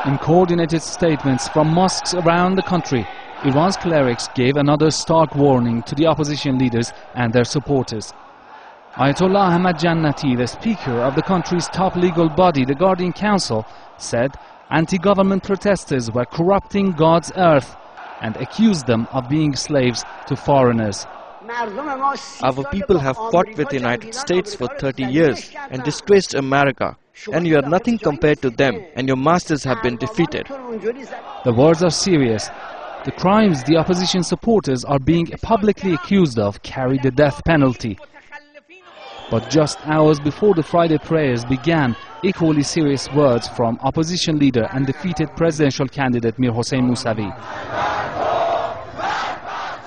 In coordinated statements from mosques around the country, Iran's clerics gave another stark warning to the opposition leaders and their supporters. Ayatollah Ahmad Jannati, the speaker of the country's top legal body, the Guardian Council, said anti-government protesters were corrupting God's earth and accused them of being slaves to foreigners. Our people have fought with the United States for 30 years and disgraced America, and you are nothing compared to them, and your masters have been defeated. The words are serious. The crimes the opposition supporters are being publicly accused of carry the death penalty. But just hours before the Friday prayers began, equally serious words from opposition leader and defeated presidential candidate Mir Hossein Mousavi.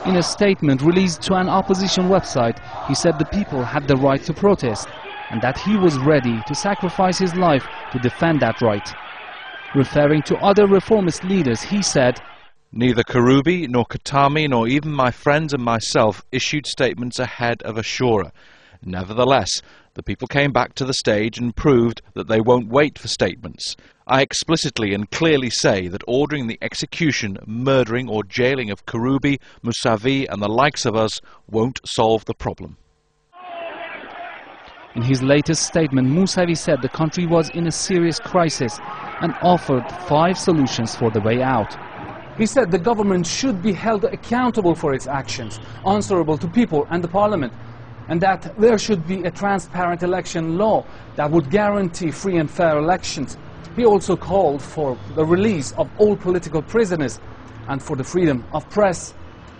In a statement released to an opposition website, he said the people had the right to protest and that he was ready to sacrifice his life to defend that right. Referring to other reformist leaders, he said, "Neither Karoubi nor Khatami nor even my friends and myself issued statements ahead of a shura. Nevertheless, the people came back to the stage and proved that they won't wait for statements. I explicitly and clearly say that ordering the execution, murdering or jailing of Karoubi, Mousavi and the likes of us won't solve the problem." In his latest statement, Mousavi said the country was in a serious crisis and offered 5 solutions for the way out. He said the government should be held accountable for its actions, answerable to people and the parliament, and that there should be a transparent election law that would guarantee free and fair elections. He also called for the release of all political prisoners and for the freedom of press.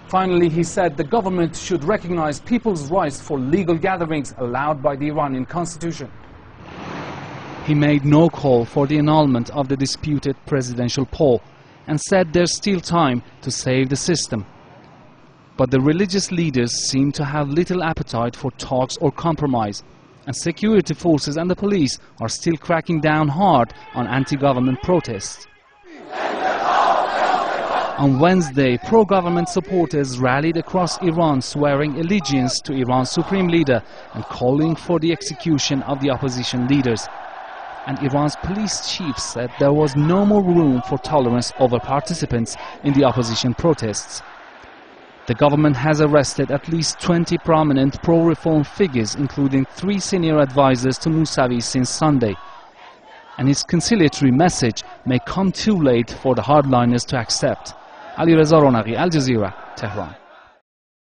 Finally, he said the government should recognize people's rights for legal gatherings allowed by the Iranian constitution. He made no call for the annulment of the disputed presidential poll and said there's still time to save the system. But the religious leaders seem to have little appetite for talks or compromise, and security forces and the police are still cracking down hard on anti-government protests. On Wednesday, pro-government supporters rallied across Iran swearing allegiance to Iran's supreme leader and calling for the execution of the opposition leaders. And Iran's police chief said there was no more room for tolerance over participants in the opposition protests. The government has arrested at least 20 prominent pro-reform figures, including 3 senior advisors to Mousavi since Sunday. And his conciliatory message may come too late for the hardliners to accept. Alireza, Ronaghi, Al Jazeera, Tehran.